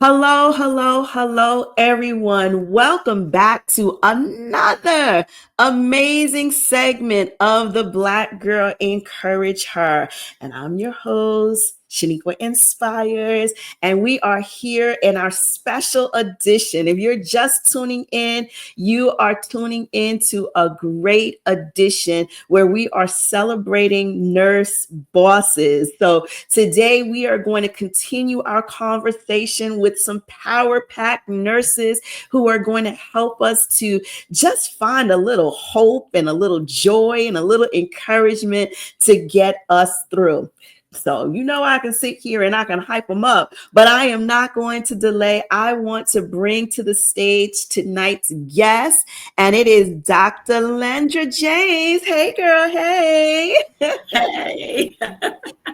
Hello, hello, hello, everyone. Welcome back to another amazing segment of the Black Girl Encourage Her. And I'm your host, Sheniqua Inspires, and we are here in our special edition. If you're just tuning in, you are tuning into a great edition where we are celebrating nurse bosses. So today, we are going to continue our conversation with some power packed nurses who are going to help us to just find a little hope and a little joy and a little encouragement to get us through. So, I can sit here and I can hype them up, but I am not going to delay. I want to bring to the stage tonight's guest, and it is Dr. Lendra James. Hey, girl. Hey. Hey.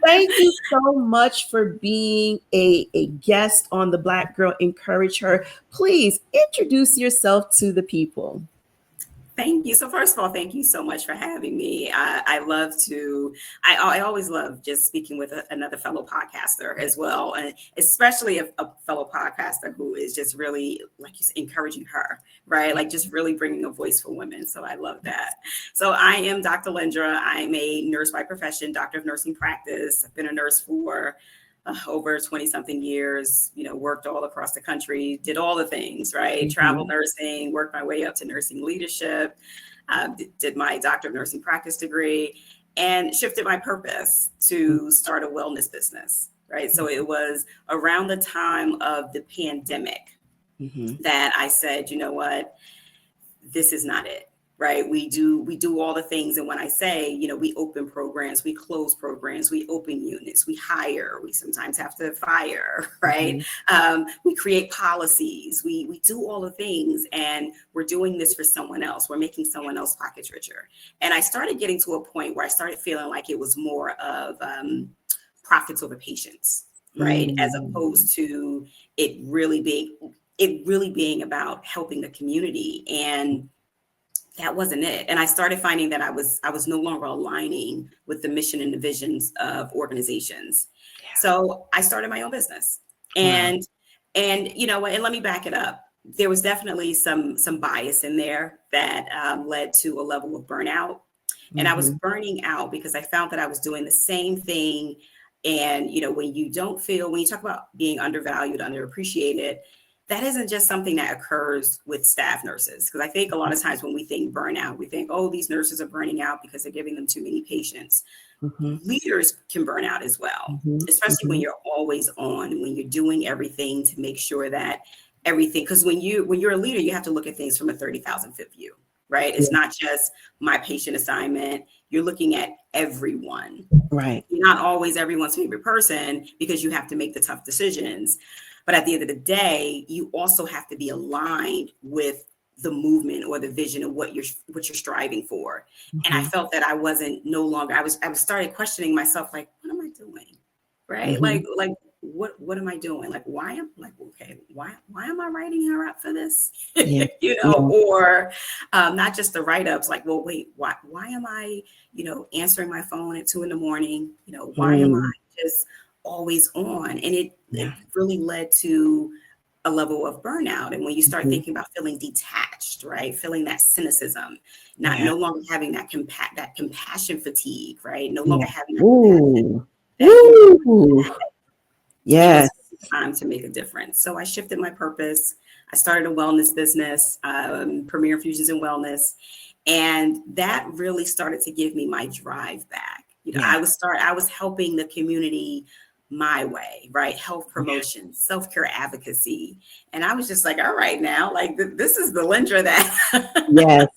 Thank you so much for being a guest on the Black Girl Encourage Her. Please introduce yourself to the people. Thank you. So first of all, thank you so much for having me. I always love just speaking with another fellow podcaster as well, and especially a fellow podcaster who is just really, like you said, encouraging her, right? Like just really bringing a voice for women. So I love that. So I am Dr. Lendra. I'm a nurse by profession, doctor of nursing practice. I've been a nurse for over 20 something years, worked all across the country, did all the things, right? Mm-hmm. Travel nursing, worked my way up to nursing leadership, did my doctor of nursing practice degree, and shifted my purpose to start a wellness business, right? So it was around the time of the pandemic that I said, you know what, this is not it. Right. We do all the things. And when I say, we open programs, we close programs, we open units, we hire, we sometimes have to fire. Right. We create policies, we do all the things, and we're doing this for someone else. We're making someone else's pockets richer. And I started getting to a point where I started feeling like it was more of profits over patients. Right. As opposed to it really being about helping the community. And that wasn't it. And I started finding that I was no longer aligning with the mission and the visions of organizations. Yeah. So I started my own business. And and let me back it up. There was definitely some bias in there that led to a level of burnout. And I was burning out because I found that I was doing the same thing. And, when you talk about being undervalued, underappreciated, that isn't just something that occurs with staff nurses. Because I think a lot of times when we think burnout, we think, oh, these nurses are burning out because they're giving them too many patients. Leaders can burn out as well, especially when you're always on, when you're doing everything to make sure that everything, because when you're a leader, you have to look at things from a 30,000 foot view, right? It's not just my patient assignment. You're looking at everyone. Right. You're not always everyone's favorite person because you have to make the tough decisions. But at the end of the day, you also have to be aligned with the movement or the vision of what you're striving for. And I felt that I wasn't no longer, I was started questioning myself, like, what am I doing? Right? Like what am I doing? Like, why am I writing her up for this? Or not just the write-ups, like, well, wait, why am I, answering my phone at 2 a.m? Why am I just always on? And it really led to a level of burnout. And when you start thinking about feeling detached, right, feeling that cynicism, no longer having that compassion fatigue, right, no longer having that compassion, it was time to make a difference. So I shifted my purpose. I started a wellness business, Premier Infusions Wellness, and that really started to give me my drive back. I was helping the community my way, right? Health promotion, self-care advocacy. And I was just like, all right, now, like this is the Lendra that,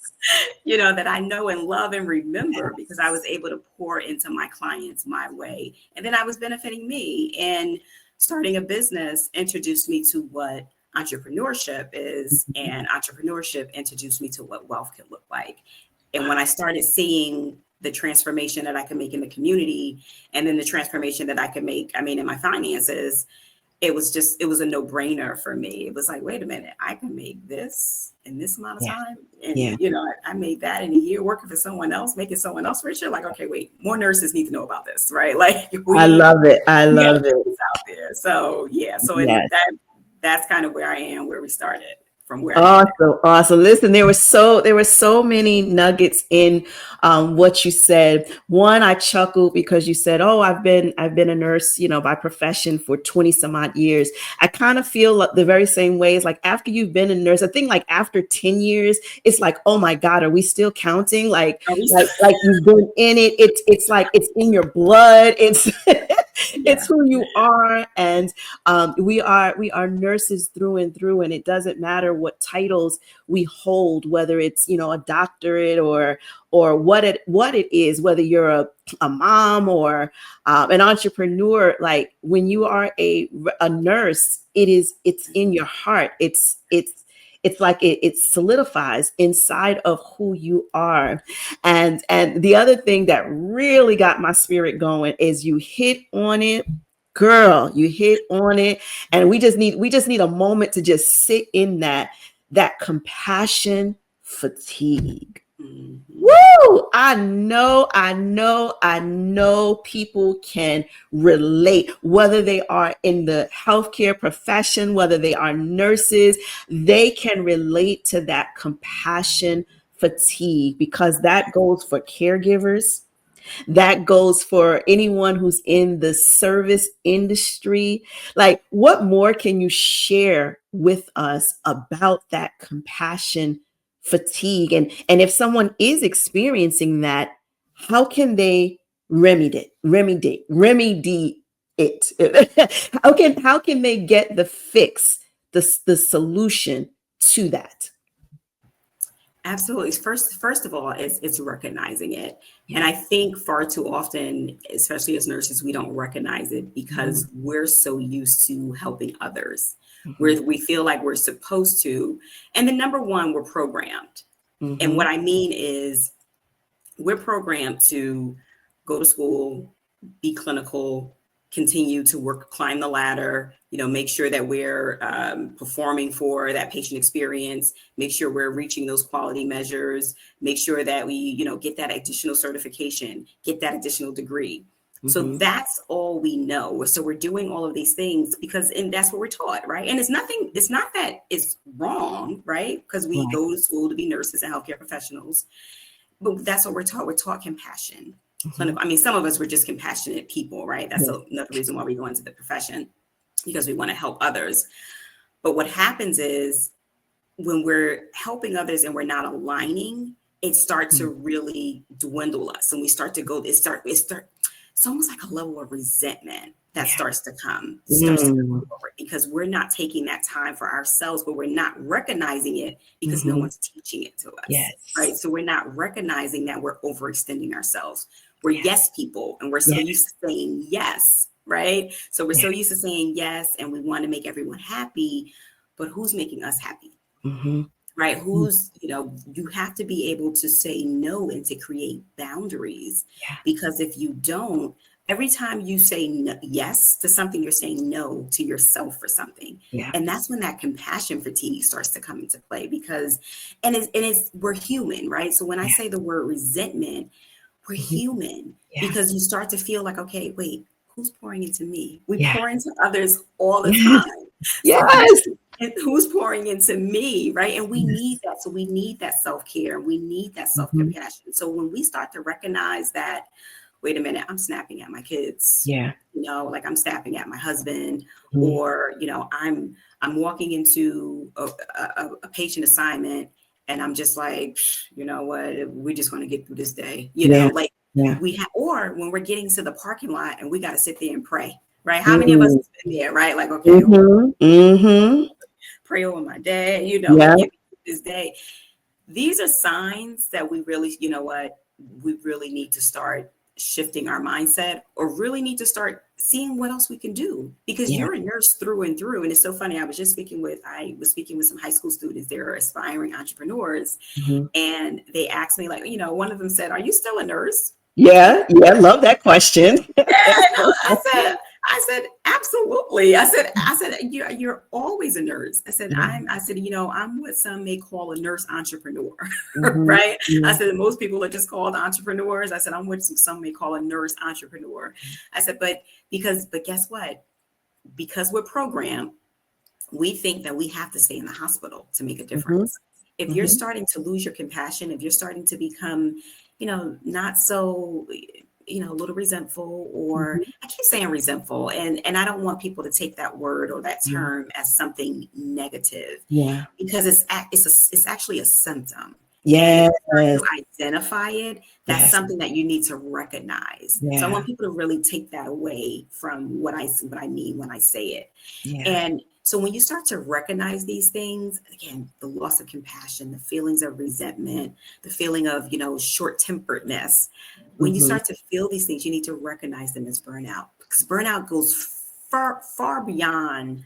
that I know and love and remember, because I was able to pour into my clients my way. And then I was benefiting me, and starting a business introduced me to what entrepreneurship is, and entrepreneurship introduced me to what wealth can look like. And when I started seeing the transformation that I can make in the community, and then the transformation that I can make, in my finances, it was a no-brainer for me. It was like, wait a minute, I can make this in this amount of time. And, I made that in a year working for someone else, making someone else richer. Like, okay, wait, more nurses need to know about this, right? Like, I love it. I love it. Out there. So, that's kind of where I am, where we started, from where I am now. Awesome, awesome. Listen, there were so many nuggets in what you said. One, I chuckled because you said, "Oh, I've been a nurse, by profession for 20 some odd years." I kind of feel like the very same way. It's like after you've been a nurse, I think like after 10 years, it's like, "Oh my God, are we still counting?" Are we Like you've been in it. It's like it's in your blood. It's it's yeah. who you are, and we are nurses through and through, and it doesn't matter what titles we hold, whether it's a doctorate or what it is, whether you're a mom or an entrepreneur. Like when you are a nurse, it's in your heart. It's like it solidifies inside of who you are. And the other thing that really got my spirit going is you hit on it, girl. You hit on it. And we just need a moment to just sit in that compassion fatigue. Mhm. Woo! I know people can relate, whether they are in the healthcare profession, whether they are nurses, they can relate to that compassion fatigue, because that goes for caregivers, that goes for anyone who's in the service industry. Like, what more can you share with us about that compassion fatigue? And if someone is experiencing that, how can they remedy it? How can they get the fix, the solution to that? Absolutely. First of all, it's recognizing it. And Yeah. I think far too often, especially as nurses, we don't recognize it Mhm, because we're so used to helping others. mhm, We feel like we're supposed to. And then number one, we're programmed. And mhm, what I mean is we're programmed to go to school, be clinical, continue to work, climb the ladder, make sure that we're performing for that patient experience, make sure we're reaching those quality measures, make sure that we, get that additional certification, get that additional degree. So mhm. that's all we know. So we're doing all of these things and that's what we're taught, right? And it's not that it's wrong, right? Because we Right. go to school to be nurses and healthcare professionals, but that's what we're taught. We're taught compassion. Mhm. Clinical. I mean, some of us were just compassionate people, right? That's Yeah. another reason why we go into the profession, because we want to help others. But what happens is when we're helping others and we're not aligning, it starts to Mm. really dwindle us, and we start to go. It's almost like a level of resentment that Yeah. starts to come Mm. over because we're not taking that time for ourselves, but we're not recognizing it because no Mhm. one's teaching it to us, right? Yes. So we're not recognizing that we're overextending ourselves. We're Yeah. yes people, and we're so Yeah. used to saying yes, right? So we're Yeah. so used to saying yes, and we want to make everyone happy, but who's making us happy? Mhm. Right? Mm. You have to be able to say no and to create boundaries, Yeah. because if you don't, every time you say no, yes to something, you're saying no to yourself for something. Yeah. And that's when that compassion fatigue starts to come into play, because, we're human, right? So when I Yeah. say the word resentment, we're Mhm. human, Yeah. because you start to feel like, okay, wait, who's pouring into me? We Yeah. pour into others all the Yes. time. So Yes. who's pouring into me, right? And we Yes. need that. So we need that self-care. We need that Mhm. self-compassion. So when we start to recognize that, wait a minute, I'm snapping at my kids, Yeah. like I'm snapping at my husband, Mhm. or I'm walking into a patient assignment, and I'm just like, you know what, we're just going to get through this day, Yeah. like Yeah. or when we're getting to the parking lot and we got to sit there and pray, right? How many of us Mm. have been there, right? Like, okay, Mhm. Mhm. pray over my day, like Yeah. get me through this day. These are signs that we really, we really need to start shifting our mindset, or really need to start seeing what else we can do, because Yeah. you're a nurse through and through. And it's so funny. I was speaking with some high school students. They're aspiring entrepreneurs. Mhm. And they asked me, like, one of them said, "Are you still a nurse?" Yeah. Yeah. Love that question. And I said, absolutely. I said, you're always a nurse. Yeah. I said, I'm what some may call a nurse entrepreneur, Mhm. right? I Mhm. said, most people are just called entrepreneurs. I said, I'm what some may call a nurse entrepreneur. I said, but guess what? Because we're programmed, we think that we have to stay in the hospital to make a Mm-hmm. difference. If you're Mm-hmm. starting to lose your compassion, if you're starting to become, not so, a little resentful, or Mm-hmm. I keep saying resentful, and I don't want people to take that word or that Yeah. term as something negative, Yeah. because it's actually a symptom. And if Yes. you start to identify it, that's Yes. something that you need to recognize. So I Yeah. want people to really take that away from what I mean when I say it. Yeah. And so when you start to recognize these things, again, the loss of compassion, the feelings of resentment, the feeling of, short-temperedness, when you Mm-hmm. start to feel these things, you need to recognize them as burnout, because burnout goes far, far beyond,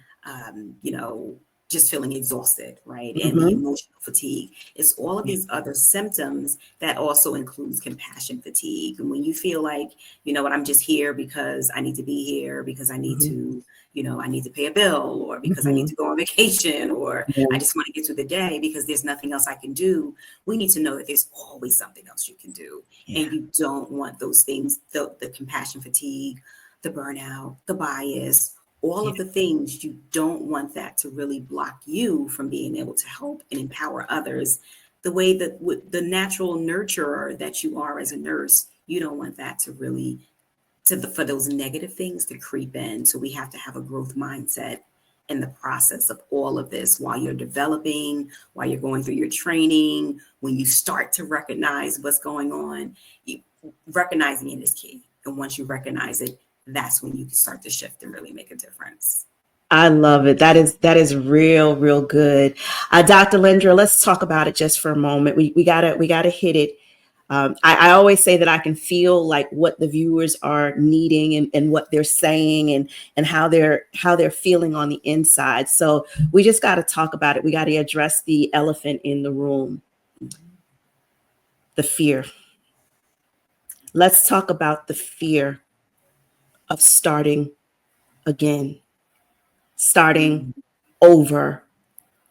just feeling exhausted, right? And the Mm-hmm. emotional fatigue. It's all of Yeah. these other symptoms that also includes compassion fatigue. And when you feel like, you know what, I'm just here because I need to be here, because I need Mm-hmm. to, I need to pay a bill, or because I need Mm-hmm. to go on vacation, or I Yeah. just want to get through the day because there's nothing else I can do. We need to know that there's always something else you can do. Yeah. And you don't want those things, the compassion fatigue, the burnout, the bias, all Yeah. of the things, you don't want that to really block you from being able to help and empower others the way that with the natural nurturer that you are as a nurse. You don't want that to really for those negative things to creep in. So we have to have a growth mindset in the process of all of this, while you're developing, while you're going through your training. When you start to recognize what's going on, recognizing it is key. And once you recognize it, that's when you can start to shift and really make a difference. I love it. That is real, real good. Dr. Lendra, let's talk about it just for a moment. We gotta hit it. I always say that I can feel like what the viewers are needing, and what they're saying, and how they're feeling on the inside. So we just got to talk about it. We got to address the elephant in the room, the fear. Let's talk about the fear of starting again, starting Mhm. over.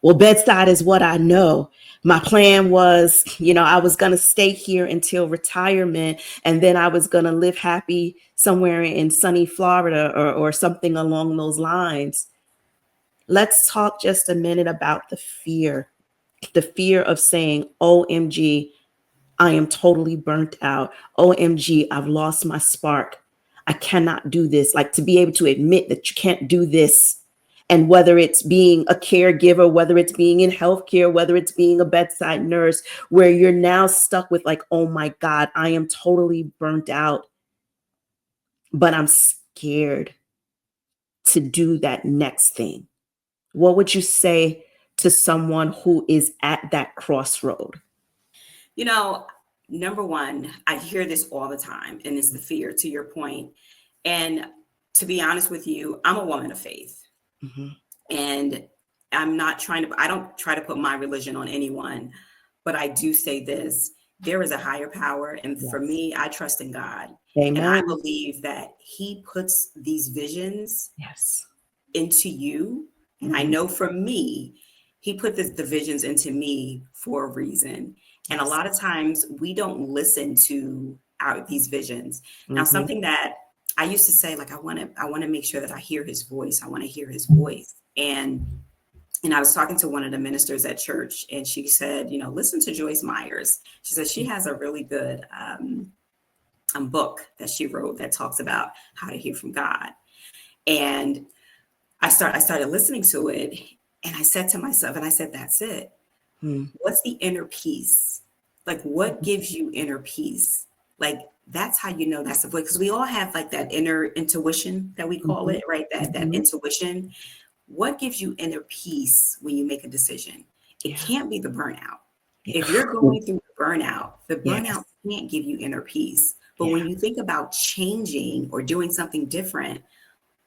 Well, bedside is what I know. My plan was, I was going to stay here until retirement, and then I was going to live happy somewhere in sunny Florida, or something along those lines. Let's talk just a minute about the fear of saying, OMG, I am totally burnt out. OMG, I've lost my spark. I cannot do this. Like, to be able to admit that you can't do this. And whether it's being a caregiver, whether it's being in healthcare, whether it's being a bedside nurse, where you're now stuck with, like, oh my God, I am totally burnt out, but I'm scared to do that next thing. What would you say to someone who is at that crossroad? You know, Number one, I hear this all the time, and it's the fear, to your point. And to be honest with you, I'm a woman of faith. Mhm. And I don't try to put my religion on anyone, but I do say this: there is a higher power. And for Yes. me, I trust in God. And I Amen. believe that He puts these visions Yes. into you. And I Mhm. know for me, He put the visions into me for a reason. And a Yes. lot of times we don't listen to these visions. Now, Mhm. something that I used to say, like, I want to make sure that I hear His voice. I want to hear His voice. And I was talking to one of the ministers at church, and she said, listen to Joyce Myers. She said she has a really good book that she wrote that talks about how to hear from God. And I started listening to it, and I said to myself, and I said, that's it. Mhm. What's the inner peace? Like, what gives you inner peace? Like, that's how you know that's the voice. Because we all have like that inner intuition that we call Mhm. it, right? That Mhm. intuition. What gives you inner peace when you make a decision? It Yeah. can't be the burnout. Yeah. If you're going through the Yes. burnout can't give you inner peace. But Yeah. when you think about changing or doing something different,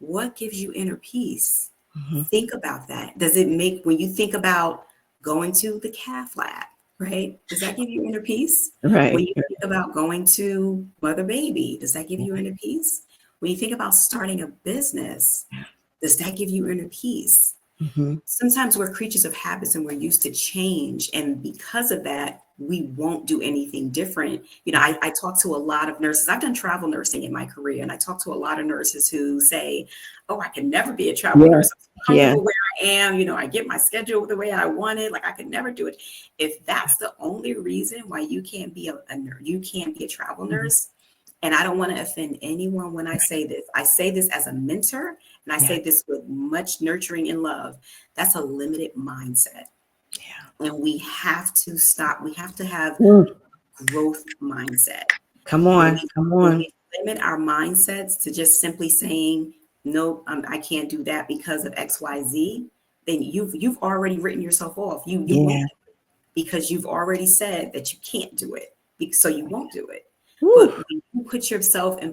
what gives you inner peace? Mhm. Think about that. Does it make, when you think about going to the calf lab, right? Does that give you inner peace? When Right. you think about going to mother baby, does that give you inner peace? When you think about starting a business, does that give you inner peace? Mhm. Sometimes we're creatures of habits and we're used to change. And because of that, we won't do anything different. I talk to a lot of nurses. I've done travel nursing in my career, and I talk to a lot of nurses who say, oh, I can never be a travel Yeah. nurse. I'm so Yeah. comfortable where I am. I get my schedule the way I want it. Like, I could never do it. If that's the only reason why you can't be a nurse, you can't be a travel Mhm. nurse. And I don't want to offend anyone when I say this. I say this as a mentor, and I Yeah. say this with much nurturing and love. That's a limited mindset. Yeah. And we have to stop. We have to have Mm. growth mindset. Come When on. we Come when on. we limit our mindsets to just simply saying, nope, I can't do that because of XYZ, then you've already written yourself off. You Yeah. won't, because you've already said that you can't do it. So you won't do it. But Woo. when you put yourself in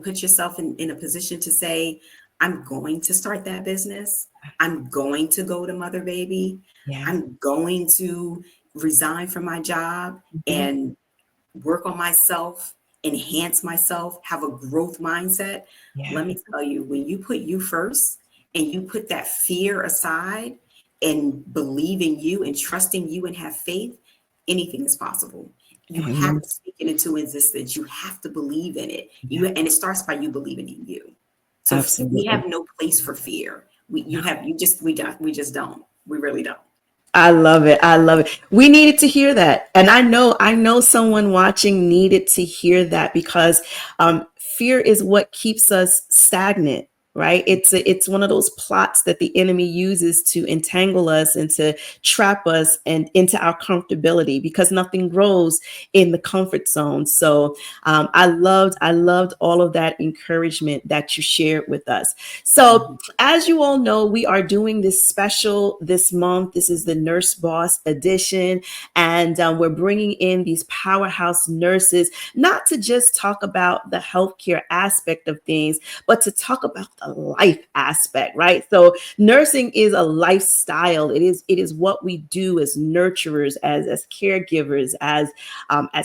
a position to say, I'm going to start that business, I'm going to go to Mother Baby, Yeah. I'm going to resign from my job Mhm. and work on myself, enhance myself, have a growth mindset. Yeah. Let me tell you, when you put you first and you put that fear aside and believe in you and trust in you and have faith, anything is possible. You have Amen. to speak it into existence. You have to believe in it. Yeah. And it starts by you believing in you. So we Absolutely. have no place for fear. No. We just don't. We really don't. I love it. I love it. We needed to hear that. And I know someone watching needed to hear that because fear is what keeps us stagnant, right? It's one of those plots that the enemy uses to entangle us and to trap us and into our comfortability because nothing grows in the comfort zone. So I loved all of that encouragement that you shared with us. So Mhm. as you all know, we are doing this special this month. This is the Nurse Boss edition. And we're bringing in these powerhouse nurses, not to just talk about the healthcare aspect of things, but to talk about the life aspect, right? So nursing is a lifestyle. It is what we do as nurturers, as caregivers, as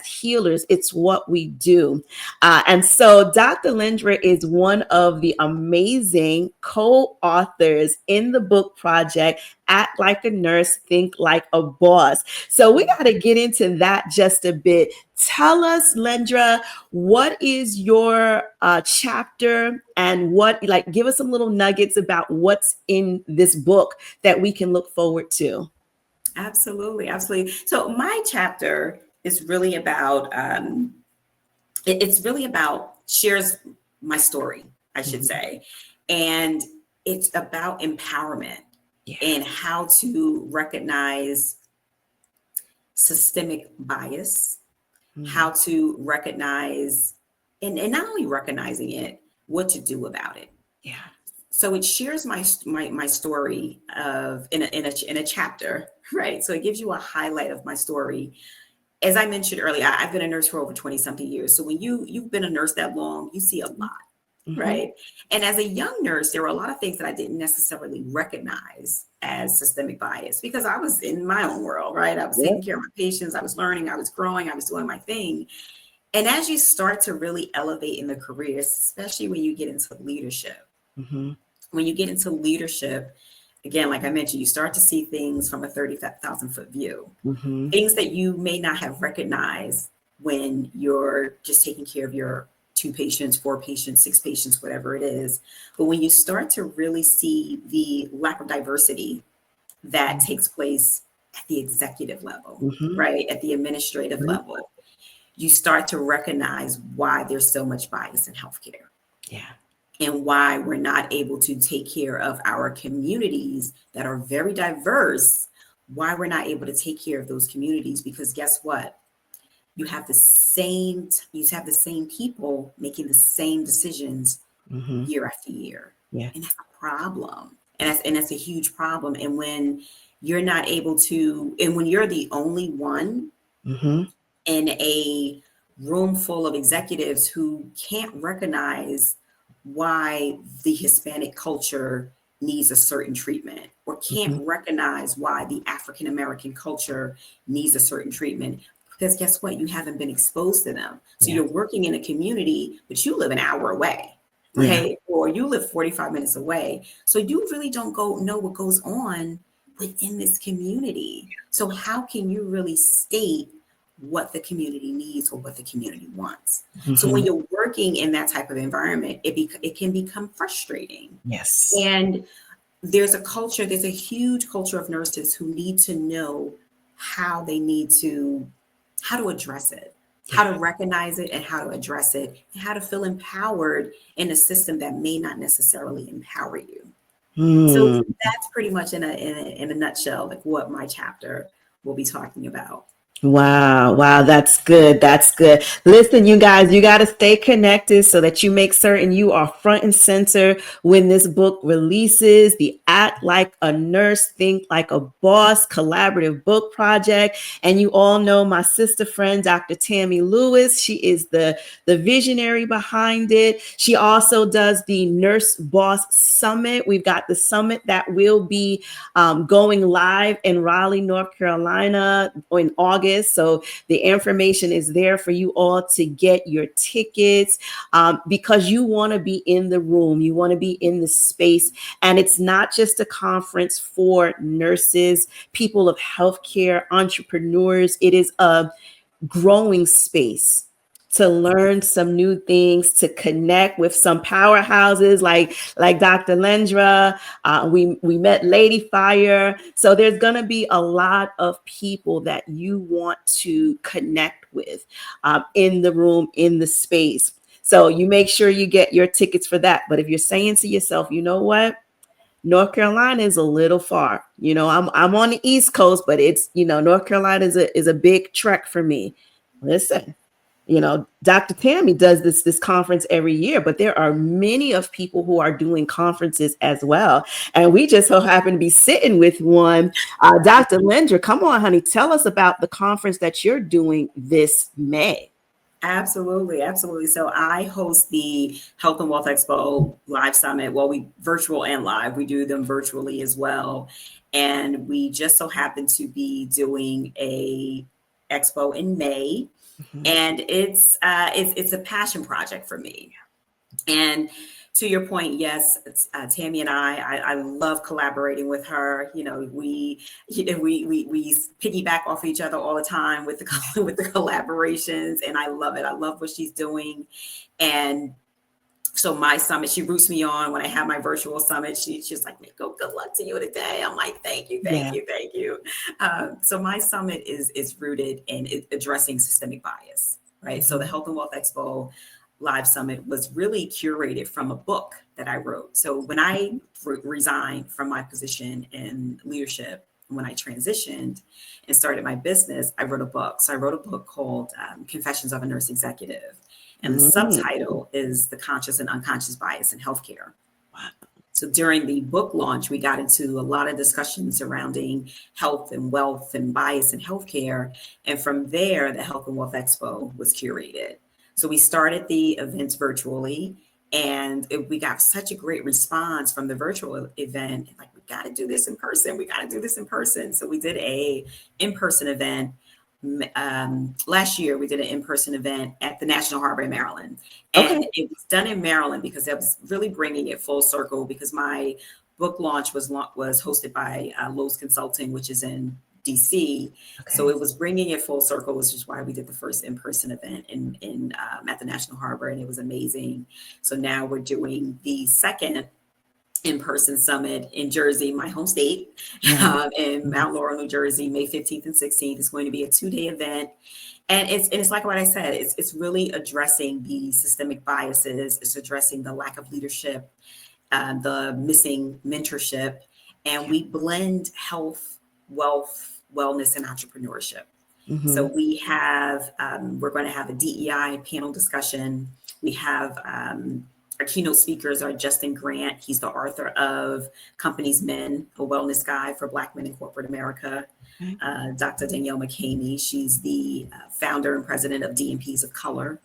healers. It's what we do. And so Dr. Lendra is one of the amazing co-authors in the book project, Act Like a Nurse, Think Like a Boss. So we got to get into that just a bit. Tell us, Lendra, what is your chapter and give us some little nuggets about what's in this book that we can look forward to. Absolutely, absolutely. So my chapter is really about it's really about shares my story, I should Mhm. say, and it's about empowerment Yeah. and how to recognize systemic bias, Mm. how to recognize and not only recognizing it, what to do about it. Yeah. So it shares my story of in a chapter, right? So it gives you a highlight of my story. As I mentioned earlier, I've been a nurse for over 20 something years. So when you've been a nurse that long, you see a lot, Hmm. right? And as a young nurse, there were a lot of things that I didn't necessarily recognize as systemic bias because I was in my own world, right? I was Yeah. taking care of my patients, I was learning, I was growing, I was doing my thing. And as you start to really elevate in the career, especially when you get into leadership, Hmm. when you get into leadership, again, like I mentioned, you start to see things from a 30,000 foot view, Hmm. things that you may not have recognized when you're just taking care of your two patients, four patients, six patients, whatever it is. But when you start to really see the lack of diversity that takes place at the executive level, Hmm. right, at the administrative level, you start to recognize why there's so much bias in healthcare Yeah. and why we're not able to take care of our communities that are very diverse, why we're not able to take care of those communities. Because guess what? You have the same people making the same decisions Hmm. year after year. Yeah. And that's a problem. And that's a huge problem. And when you're not able to, and when you're the only one Hmm. in a room full of executives who can't recognize why the Hispanic culture needs a certain treatment or can't Hmm. recognize why the African American culture needs a certain treatment. Because guess what? You haven't been exposed to them. So Yeah. you're working in a community, but you live an hour away, Yeah. right? Or you live 45 minutes away. So you really don't know what goes on within this community. So how can you really state what the community needs or what the community wants. So when Mhm. you're working in that type of environment, it can become frustrating. Yes. And there's a huge culture of nurses who need to know how they need to, how to address it, how Yeah. to recognize it and how to address it, and how to feel empowered in a system that may not necessarily empower you. So Mm. that's pretty much in a nutshell, like what my chapter will be talking about. Wow. Wow. That's good. That's good. Listen, you guys, you got to stay connected so that you make certain you are front and center when this book releases. The Act Like a Nurse, Think Like a Boss collaborative book project. And you all know my sister friend, Dr. Tammy Lewis. She is the visionary behind it. She also does the Nurse Boss Summit. We've got the summit that will be going live in Raleigh, North Carolina in August. So the information is there for you all to get your tickets because you want to be in the room, you want to be in the space. And it's not just a conference for nurses, people of healthcare, entrepreneurs. It is a growing space to learn some new things, to connect with some powerhouses like Dr. Lendra. We met Lady Fire. So there's going to be a lot of people that you want to connect with in the room, in the space. So you make sure you get your tickets for that. But if you're saying to yourself, you know what? North Carolina is a little far. I'm on the East Coast, but it's, North Carolina is a big trek for me. Listen, Dr. Tammy does this conference every year, but there are many of people who are doing conferences as well. And we just so happen to be sitting with one. Dr. Lendra, come on, honey, tell us about the conference that you're doing this May. Absolutely, absolutely. So I host the Health and Wealth Expo live summit. Well, we virtual and live. We do them virtually as well. And we just so happen to be doing a expo in May. Mhm. And it's a passion project for me. And to your point, yes, Tammy and I love collaborating with her. We piggyback off each other all the time with the with the collaborations, and I love it. I love what she's doing, and so my summit, she roots me on when I have my virtual summit. She's like, "Go, good luck to you today." I'm like, "Thank you, thank Yeah. you, thank you." So my summit is rooted in addressing systemic bias, right? So the Mhm. Health and Wealth Expo Live Summit was really curated from a book that I wrote. So when I resigned from my position in leadership, when I transitioned and started my business, I wrote a book. So I wrote a book called Confessions of a Nurse Executive. And the Mhm. subtitle is The Conscious and Unconscious Bias in Healthcare. So during the book launch, we got into a lot of discussions surrounding health and wealth and bias in healthcare. And from there, the Health and Wealth Expo was curated. So we started the events virtually, and we got such a great response from the virtual event. Like, we got to do this in person. We got to do this in person. So we did a in-person event. Last year we did an in-person event at the National Harbor in Maryland, Okay. and it was done in Maryland because that was really bringing it full circle, because my book launch was hosted by Lowe's Consulting, which is in DC. So Okay. it was bringing it full circle, which is why we did the first in-person event in at the National Harbor, and it was amazing. So now we're doing the second in-person summit in Jersey, my home state, Right. in Mount Laurel, New Jersey, May 15th and 16th. It's going to be a 2-day event. And it's like what I said, it's really addressing the systemic biases, it's addressing the lack of leadership, the missing mentorship, and we blend health, wealth, wellness, and entrepreneurship. So Mhm. we're going to have a DEI panel discussion. We have our keynote speakers are Justin Grant. He's the author of Company's Men, a wellness guide for Black men in corporate America. Okay. Dr. Danielle McCamey, she's the founder and president of DMPs of Color.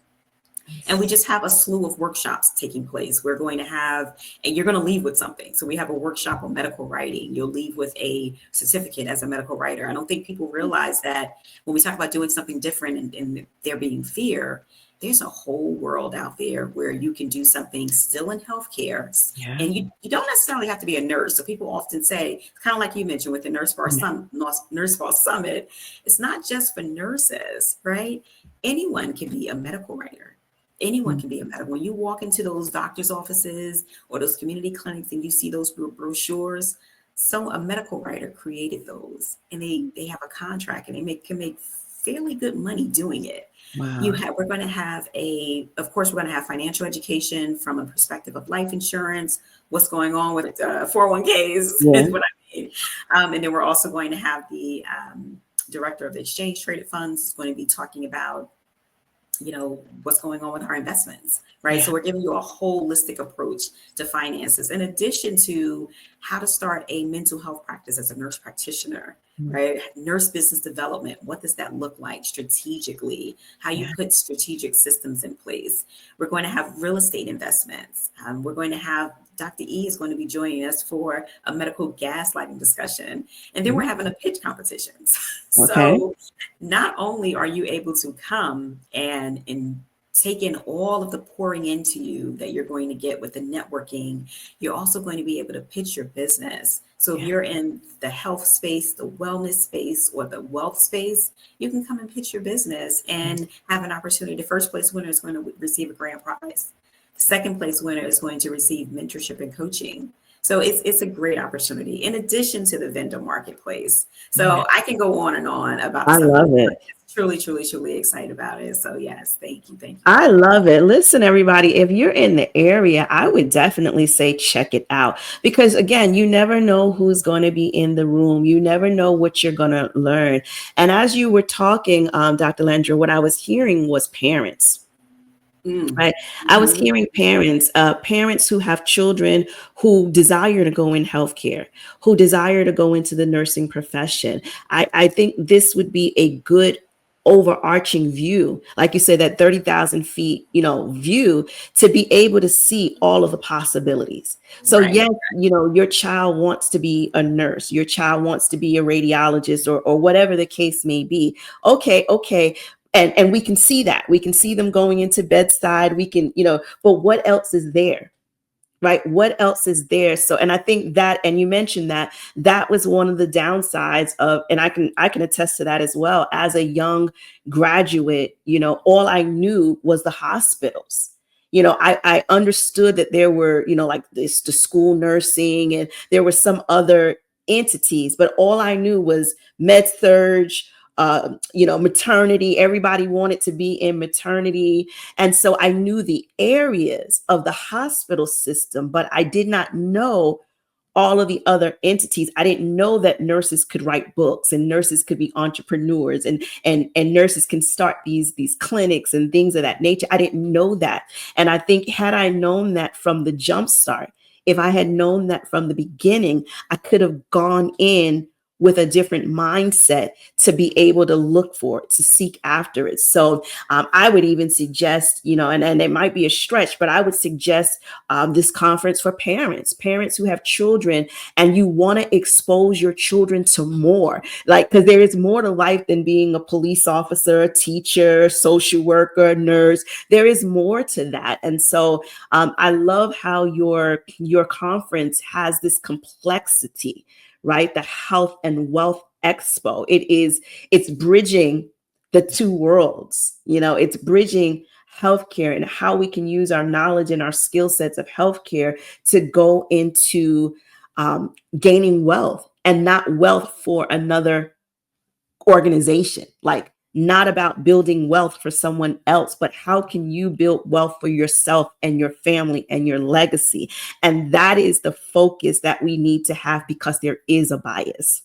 And we just have a slew of workshops taking place. We're going to have, and you're going to leave with something. So we have a workshop on medical writing. You'll leave with a certificate as a medical writer. I don't think people realize that when we talk about doing something different and there being fear, there's a whole world out there where you can do something still in healthcare. Yeah. And you don't necessarily have to be a nurse. So people often say, kind of like you mentioned with the Nurse Bar Summit, it's not just for nurses, right? Anyone can be a medical writer. Anyone can be a medical. When you walk into those doctor's offices or those community clinics and you see those brochures, so a medical writer created those, and they have a contract and can make fairly good money doing it. Wow. We're going to have of course, we're going to have financial education from a perspective of life insurance, what's going on with 401ks Yeah. is what I mean. And then we're also going to have the director of the exchange traded funds is going to be talking about, what's going on with our investments, right? Yeah. So we're giving you a holistic approach to finances, in addition to how to start a mental health practice as a nurse practitioner, right? Nurse business development. What does that look like strategically? How you Yeah. put strategic systems in place. We're going to have real estate investments. We're going to have Dr. E is going to be joining us for a medical gaslighting discussion. And then we're having a pitch competitions. Okay. So not only are you able to come and take in all of the pouring into you that you're going to get with the networking, you're also going to be able to pitch your business. So if Yeah. you're in the health space, the wellness space, or the wealth space, you can come and pitch your business and have an opportunity. The first place winner is going to receive a grand prize. The second place winner is going to receive mentorship and coaching. So it's a great opportunity in addition to the vendor marketplace. Yeah. So I can go on and on about the I stuff, but love it. truly, truly, truly excited about it. So yes, thank you, thank you. I love it. Listen, everybody, if you're in the area, I would definitely say check it out because, again, you never know who's going to be in the room. You never know what you're going to learn. And as you were talking, Dr. Lendra, what I was hearing was parents. Mm. Right. I was Mhm. hearing parents who have children who desire to go in healthcare, who desire to go into the nursing profession. I think this would be a good overarching view, like you said, that 30,000 feet, view to be able to see all of the possibilities. So Right. yes, your child wants to be a nurse, your child wants to be a radiologist or whatever the case may be. Okay. And we can see that. We can see them going into bedside. We can, but what else is there? Right? What else is there? So, and I think that, and you mentioned that was one of the downsides of, and I can attest to that as well. As a young graduate, all I knew was the hospitals. I understood that there were, like the school nursing and there were some other entities, but all I knew was med surge, maternity. Everybody wanted to be in maternity. And so I knew the areas of the hospital system, but I did not know all of the other entities. I didn't know that nurses could write books and nurses could be entrepreneurs and nurses can start these clinics and things of that nature. I didn't know that. And I think had I known that from the jump start, if I had known that from the beginning, I could have gone in with a different mindset to be able to look for it, to seek after it. So I would even suggest, and it might be a stretch, but I would suggest this conference for parents who have children and you want to expose your children to more, like, because there is more to life than being a police officer, a teacher, social worker, nurse. There is more to that. And so I love how your conference has this complexity, right? The Health and Wealth Expo. It's bridging the two worlds. It's bridging healthcare and how we can use our knowledge and our skill sets of healthcare to go into gaining wealth, and not wealth for another organization. Like, not about building wealth for someone else, but how can you build wealth for yourself and your family and your legacy? And that is the focus that we need to have, because there is a bias.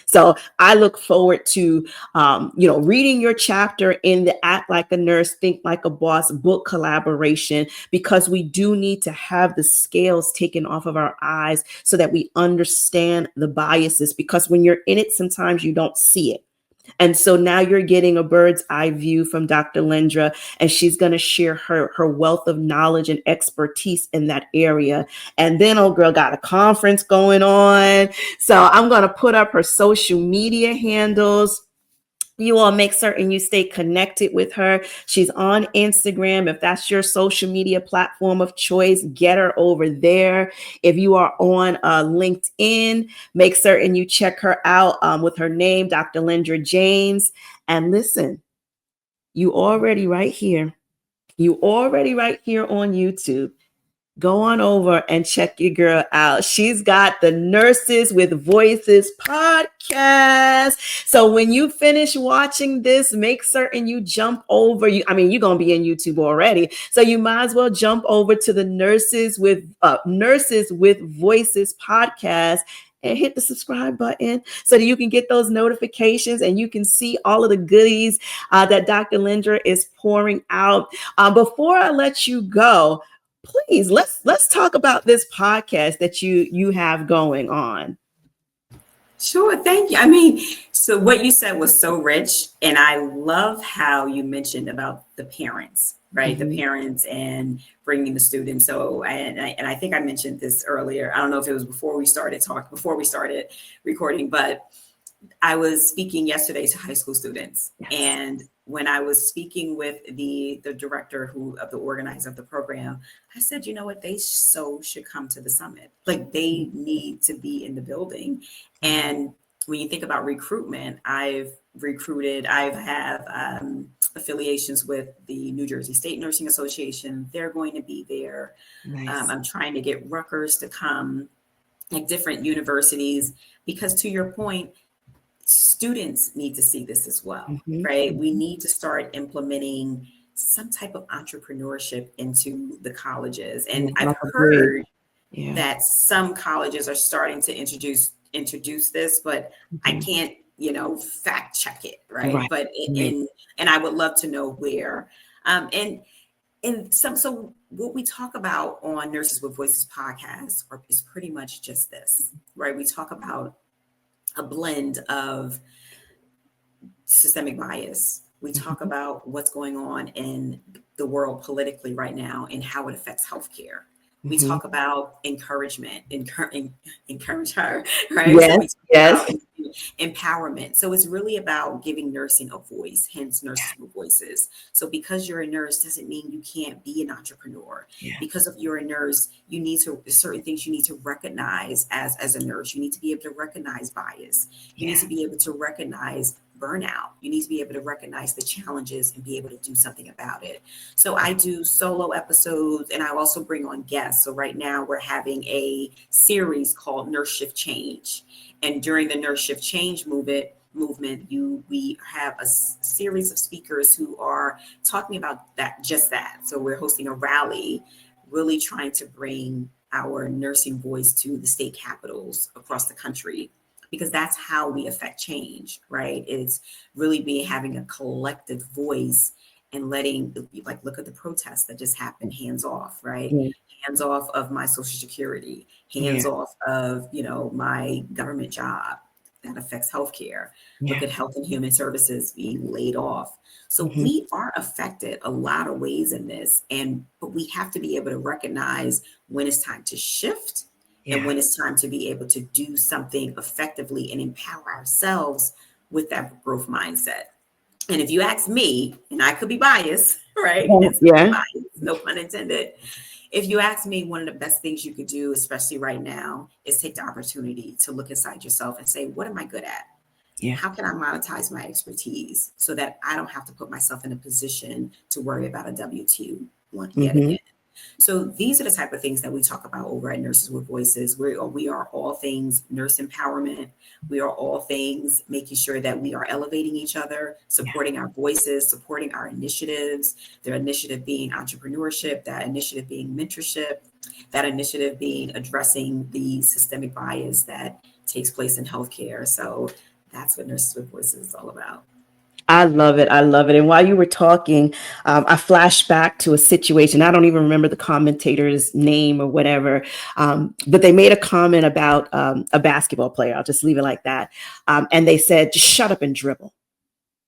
So I look forward to, reading your chapter in the Act Like a Nurse, Think Like a Boss book collaboration, because we do need to have the scales taken off of our eyes so that we understand the biases, because when you're in it, sometimes you don't see it. And so now you're getting a bird's eye view from Dr. Lendra, and she's going to share her wealth of knowledge and expertise in that area. And then old girl got a conference going on. So I'm going to put up her social media handles. You all make certain you stay connected with her. She's on Instagram. If that's your social media platform of choice, get her over there. If you are on LinkedIn, make certain you check her out with her name, Dr. Lendra James. And listen, you already right here. You already right here on YouTube. Go on over and check your girl out. She's got the Nurses with Voices podcast. So when you finish watching this, make certain you jump over. You're going to be in YouTube already. So you might as well jump over to the Nurses with Voices podcast and hit the subscribe button so that you can get those notifications and you can see all of the goodies that Dr. Lendra is pouring out. Before I let you go, please let's talk about this podcast that you have going on. Sure, thank you. So what you said was so rich, and I love how you mentioned about the parents, right? Mm-hmm. The parents and bringing the students. So, and I think I mentioned this earlier. I don't know if it was before we started recording, but I was speaking yesterday to high school students, Yes. and when I was speaking with the director of the organizer of the program, I said, you know what, they should come to the summit. Like, they need to be in the building. And when you think about recruitment, I have affiliations with the New Jersey State Nursing Association. They're going to be there. Nice. I'm trying to get Rutgers to come, like different universities, because to your point, students need to see this as well, Mm-hmm. right? We need to start implementing some type of entrepreneurship into the colleges. And I've heard that some colleges are starting to introduce this, but I can't, fact check it, right? But and I would love to know where. So what we talk about on Nurses with Voices podcast is pretty much just this, right? We talk about a blend of systemic bias. We talk about what's going on in the world politically right now and how it affects healthcare. We talk about encouragement, encourage her, right? Yes, so we talk yes. about empowerment. So it's really about giving nursing a voice, hence Nurses with Voices. So because you're a nurse doesn't mean you can't be an entrepreneur. Yeah. Because if you're a nurse, you need to, certain things you need to recognize as a nurse. You need to be able to recognize bias. You need to be able to recognize burnout. You need to be able to recognize the challenges and be able to do something about it. So I do solo episodes, and I also bring on guests. So right now we're having a series called Nurse Shift Change. And during the Nurse Shift Change movement, we have a series of speakers who are talking about just that. So we're hosting a rally, really trying to bring our nursing voice to the state capitals across the country, because that's how we affect change, right? It's really having a collective voice and letting, like, look at the protests that just happened, hands off, right? Yeah. Hands off of my Social Security, hands off of, my government job that affects healthcare. Look at Health and Human Services being laid off. So we are affected a lot of ways in this, but we have to be able to recognize when it's time to shift and when it's time to be able to do something effectively and empower ourselves with that growth mindset. And if you ask me, and I could be biased, right? No pun intended. If you ask me, one of the best things you could do, especially right now, is take the opportunity to look inside yourself and say, what am I good at? How can I monetize my expertise so that I don't have to put myself in a position to worry about a W-2 yet again? So these are the type of things that we talk about over at Nurses with Voices. We are all things nurse empowerment. We are all things making sure that we are elevating each other, supporting our voices, supporting our initiatives, their initiative being entrepreneurship, that initiative being mentorship, that initiative being addressing the systemic bias that takes place in healthcare. So that's what Nurses with Voices is all about. I love it. I love it. And while you were talking, I flashed back to a situation. I don't even remember the commentator's name or whatever, but they made a comment about a basketball player. I'll just leave it like that. And they said, just shut up and dribble.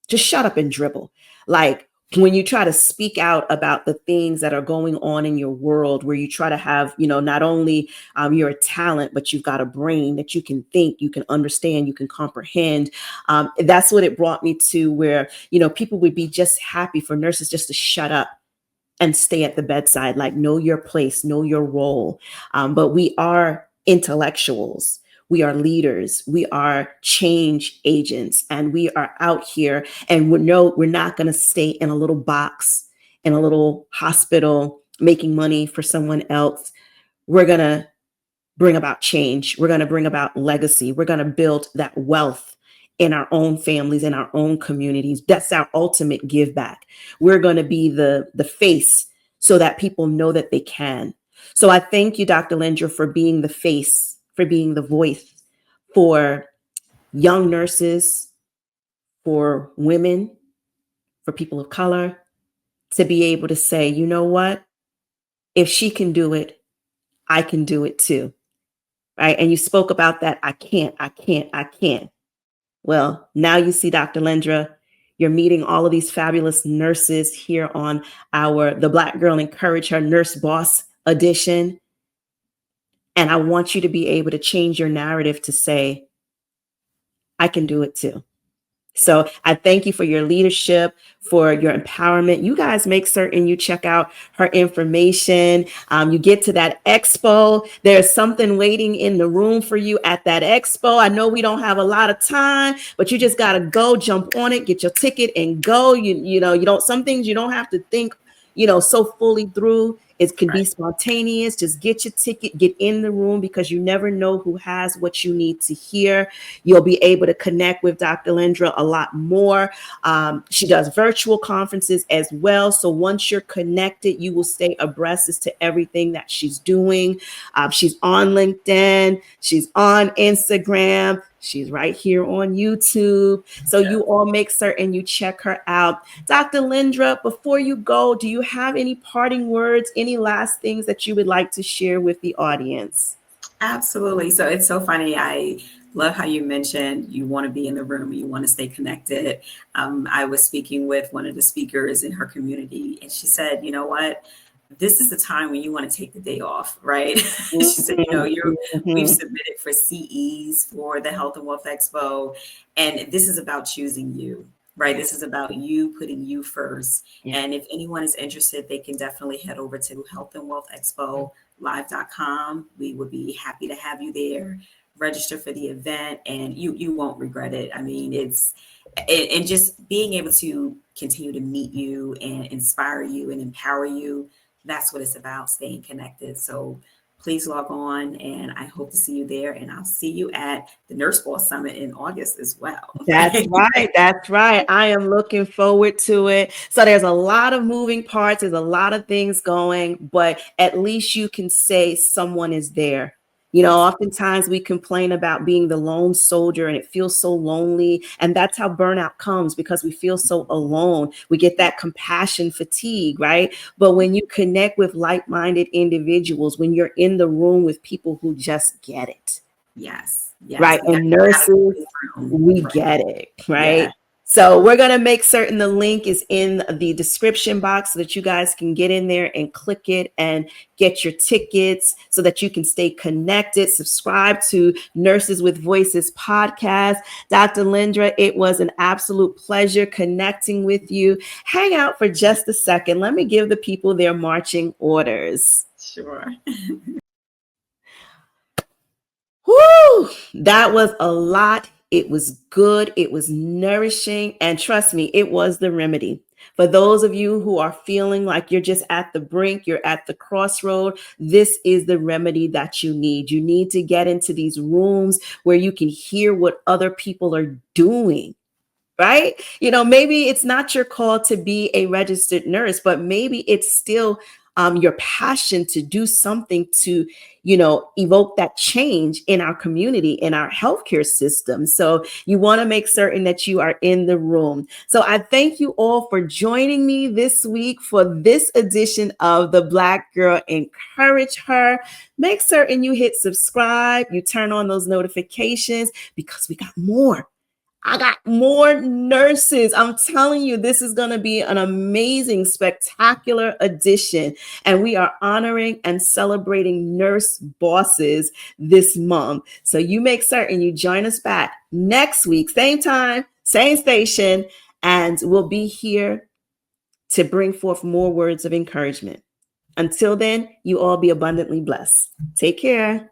just shut up and dribble. Like when you try to speak out about the things that are going on in your world, where you try to have, not only you're a talent, but you've got a brain that you can think, you can understand, you can comprehend. That's what it brought me to, where, people would be just happy for nurses just to shut up and stay at the bedside, like know your place, know your role. But we are intellectuals. We are leaders. We are change agents, and we are out here. And we're not going to stay in a little box in a little hospital making money for someone else. We're going to bring about change. We're going to bring about legacy. We're going to build that wealth in our own families, in our own communities. That's our ultimate give back. We're going to be the face so that people know that they can. So I thank you, Dr. Lendra, for being the face, for being the voice for young nurses, for women, for people of color, to be able to say, you know what? If she can do it, I can do it too. Right. And you spoke about that. I can't. Well, now you see, Dr. Lendra, you're meeting all of these fabulous nurses here on the Black Girl Encourage Her Nurse Boss edition. And I want you to be able to change your narrative to say, I can do it too. So I thank you for your leadership, for your empowerment. You guys make certain you check out her information. You get to that expo. There's something waiting in the room for you at that expo. I know we don't have a lot of time, but you just got to go, jump on it, get your ticket and go. You don't, some things you don't have to think, so fully through. It can be spontaneous. Just get your ticket, get in the room, because you never know who has what you need to hear. You'll be able to connect with Dr. Lendra a lot more. She does virtual conferences as well. So once you're connected, you will stay abreast as to everything that she's doing. She's on LinkedIn. She's on Instagram. She's right here on YouTube. So you all make certain you check her out. Dr. Lendra, before you go, do you have any parting words, any last things that you would like to share with the audience? Absolutely. So it's so funny. I love how you mentioned you want to be in the room, you want to stay connected. I was speaking with one of the speakers in her community, and she said, you know what? This is the time when you want to take the day off, right? She said, we've submitted for CEs for the Health and Wealth Expo, and this is about choosing you, right? This is about you putting you first. Yeah. And if anyone is interested, they can definitely head over to Health and Wealth Expo live.com. We would be happy to have you there. Register for the event, and you won't regret it. I mean, and just being able to continue to meet you and inspire you and empower you. That's what it's about, staying connected. So please log on, and I hope to see you there. And I'll see you at the Nurse Boss Summit in August as well. That's right. That's right. I am looking forward to it. So there's a lot of moving parts. There's a lot of things going, but at least you can say someone is there. Oftentimes we complain about being the lone soldier, and it feels so lonely. And that's how burnout comes, because we feel so alone. We get that compassion fatigue, right? But when you connect with like-minded individuals, when you're in the room with people who just get it. Yes. Right. And nurses, we get it. Right. Yeah. So we're going to make certain the link is in the description box so that you guys can get in there and click it and get your tickets so that you can stay connected. Subscribe to Nurses with Voices podcast. Dr. Lendra, it was an absolute pleasure connecting with you. Hang out for just a second. Let me give the people their marching orders. Sure. Whoo! That was a lot. It was good. It was nourishing. And trust me, it was the remedy. For those of you who are feeling like you're just at the brink, you're at the crossroad, this is the remedy that you need. You need to get into these rooms where you can hear what other people are doing. Right? Maybe it's not your call to be a registered nurse, but maybe it's still your passion to do something to, evoke that change in our community, in our healthcare system. So you want to make certain that you are in the room. So I thank you all for joining me this week for this edition of the Black Girl Encourage Her. Make certain you hit subscribe, you turn on those notifications, because we got more. I got more nurses. I'm telling you, this is going to be an amazing, spectacular edition. And we are honoring and celebrating nurse bosses this month. So you make certain you join us back next week, same time, same station, and we'll be here to bring forth more words of encouragement. Until then, you all be abundantly blessed. Take care.